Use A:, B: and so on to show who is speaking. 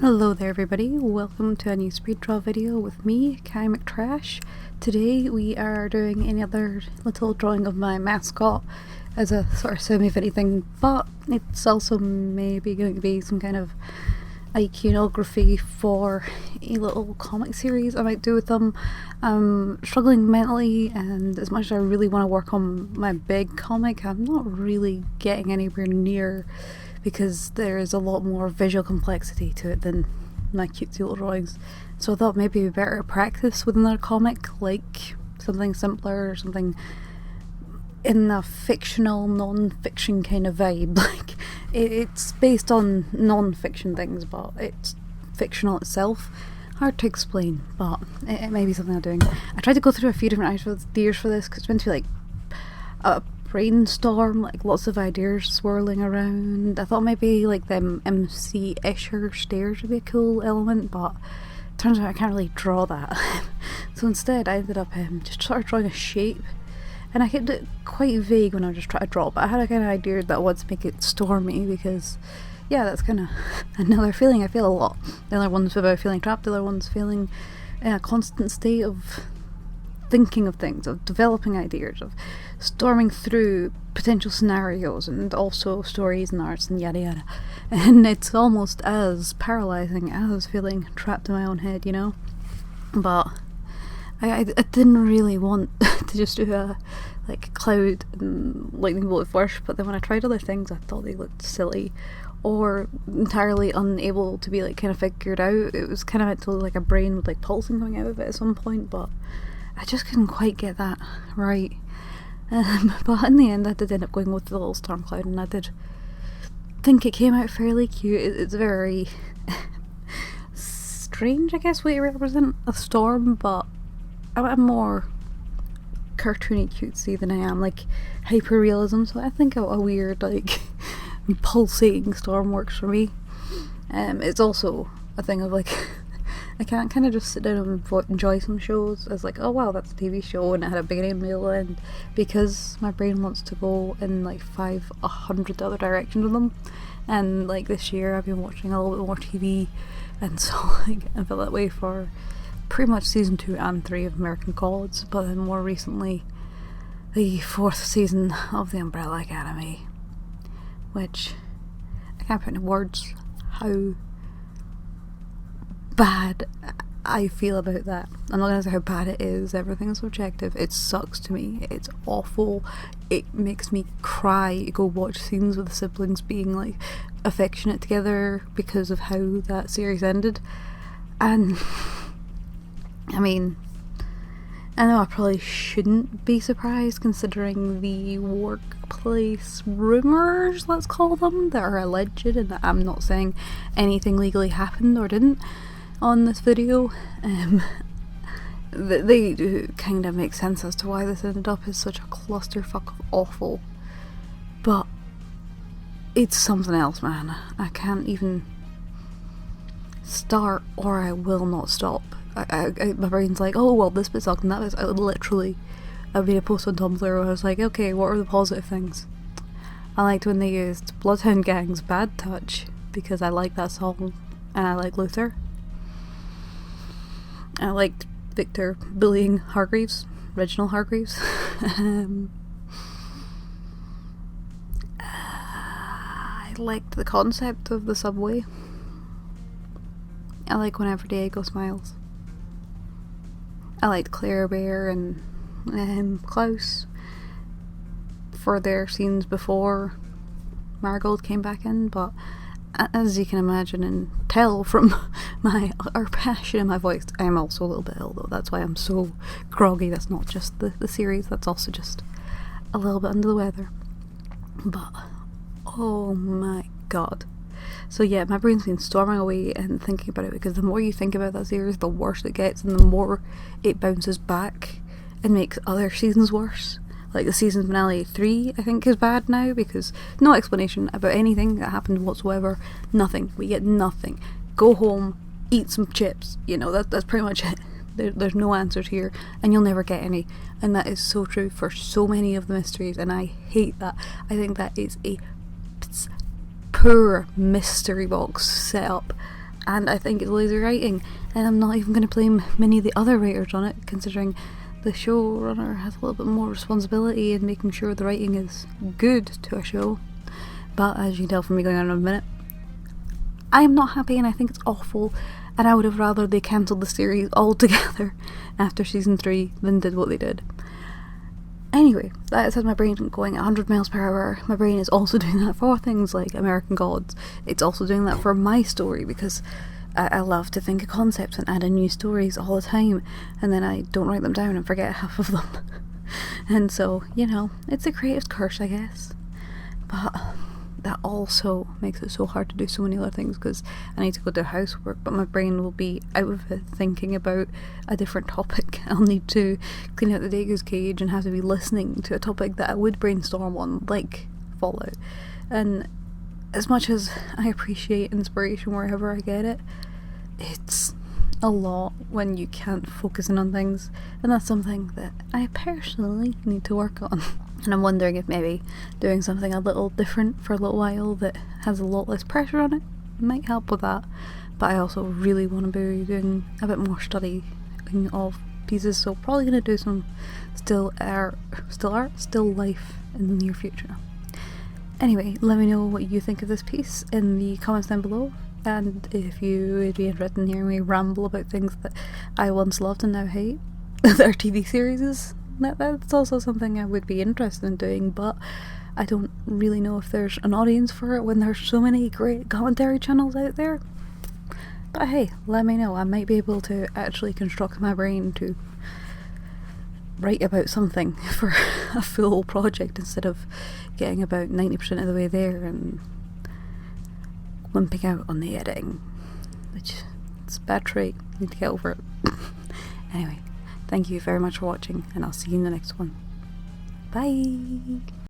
A: Hello there everybody, welcome to a new speed draw video with me, Kai McTrash. Today we are doing another little drawing of my mascot as a sort of semi-fitty thing, but it's also maybe going to be some kind of iconography for a little comic series I might do with them. I'm struggling mentally, and as much as I really want to work on my big comic, I'm not really getting anywhere near, because there is a lot more visual complexity to it than my cutesy little drawings. So I thought maybe it'd be better to practice with another comic, like something simpler or something in a fictional, non-fiction kind of vibe. Like it's based on non-fiction things, but it's fictional itself. Hard to explain, but it may be something I'm doing. I tried to go through a few different ideas for this, because it's meant to be like a brainstorm, like lots of ideas swirling around. I thought maybe like the MC Escher stairs would be a cool element, but it turns out I can't really draw that. So instead I ended up just sort of drawing a shape, and I kept it quite vague when I just tried to draw, but I had a kind of idea that I wanted to make it stormy, because yeah, that's kind of another feeling I feel a lot. The other one's about feeling trapped, the other one's feeling in a constant state of thinking of things, of developing ideas, of storming through potential scenarios and also stories and arts and yada yada. And it's almost as paralysing as feeling trapped in my own head, you know? But I didn't really want to just do a like cloud and lightning bolt at first, but then when I tried other things I thought they looked silly or entirely unable to be like kind of figured out. It was kind of meant to look like a brain with like pulsing coming out of it at some point, but I just couldn't quite get that right. But in the end I did end up going with the little storm cloud, and I did think it came out fairly cute. It's very strange, I guess, way to represent a storm, but I'm more cartoony cutesy than I am like hyper-realism, so I think a weird like pulsating storm works for me. It's also a thing of like I can't kind of just sit down and enjoy some shows as like, oh wow, that's a TV show and it had a beginning, middle, end, because my brain wants to go in like 500 other directions with them. And like this year I've been watching a little bit more TV, and so like I felt that way for pretty much season 2 and 3 of American Gods, but then more recently the 4th season of The Umbrella Academy, which I can't put into words how bad I feel about that. I'm not gonna say how bad it is, everything's subjective. It sucks to me, it's awful, it makes me cry. Go watch scenes with the siblings being like affectionate together because of how that series ended. And I mean, I know I probably shouldn't be surprised considering the workplace rumours, let's call them, that are alleged, and I'm not saying anything legally happened or didn't on this video. They do kind of make sense as to why this ended up as such a clusterfuck of awful, but it's something else, man. I can't even start, or I will not stop. My brain's like, oh well, this bit sucked and that bit. I made a post on Tumblr where I was like, okay, what are the positive things? I liked when they used Bloodhound Gang's Bad Touch, because I like that song and I like Luther. I liked Victor bullying Hargreaves, Reginald Hargreaves. I liked the concept of the subway. I like whenever Diego smiles. I liked Claire Bear and Klaus for their scenes before Marigold came back in, but as you can imagine and tell from our passion in my voice, I am also a little bit ill though. That's why I'm so groggy. That's not just the series, that's also just a little bit under the weather. But oh my god. So yeah, my brain's been storming away and thinking about it, because the more you think about that series, the worse it gets, and the more it bounces back and makes other seasons worse. Like the season finale 3, I think, is bad now, because no explanation about anything that happened whatsoever. Nothing. We get nothing. Go home, eat some chips. You know, that's pretty much it. There's no answers here, and you'll never get any. And that is so true for so many of the mysteries, and I hate that. I think that is a poor mystery box setup, and I think it's lazy writing, and I'm not even going to blame many of the other writers on it, considering the showrunner has a little bit more responsibility in making sure the writing is good to a show. But as you can tell from me going on in a minute, I am not happy and I think it's awful, and I would have rather they cancelled the series altogether after season 3 than did what they did. Anyway, that said, my brain going 100 miles per hour. My brain is also doing that for things like American Gods. It's also doing that for my story, because I love to think of concepts and add in new stories all the time, and then I don't write them down and forget half of them. And so, you know, it's a creative curse, I guess. But that also makes it so hard to do so many other things, because I need to go do housework, but my brain will be out of it thinking about a different topic. I'll need to clean out the Degu's cage and have to be listening to a topic that I would brainstorm on, like Fallout. And as much as I appreciate inspiration wherever I get it, it's a lot when you can't focus in on things, and that's something that I personally need to work on. And I'm wondering if maybe doing something a little different for a little while that has a lot less pressure on it might help with that. But I also really want to be doing a bit more studying of pieces, so probably going to do some still life in the near future. Anyway, let me know what you think of this piece in the comments down below, and if you would be interested in hearing me ramble about things that I once loved and now hate, their TV series, that's also something I would be interested in doing, but I don't really know if there's an audience for it when there's so many great commentary channels out there. But hey, let me know. I might be able to actually construct my brain to write about something for a full project instead of getting about 90% of the way there and wimping out on the editing, which is a bad trait. I need to get over it. Anyway, thank you very much for watching, and I'll see you in the next one. Bye!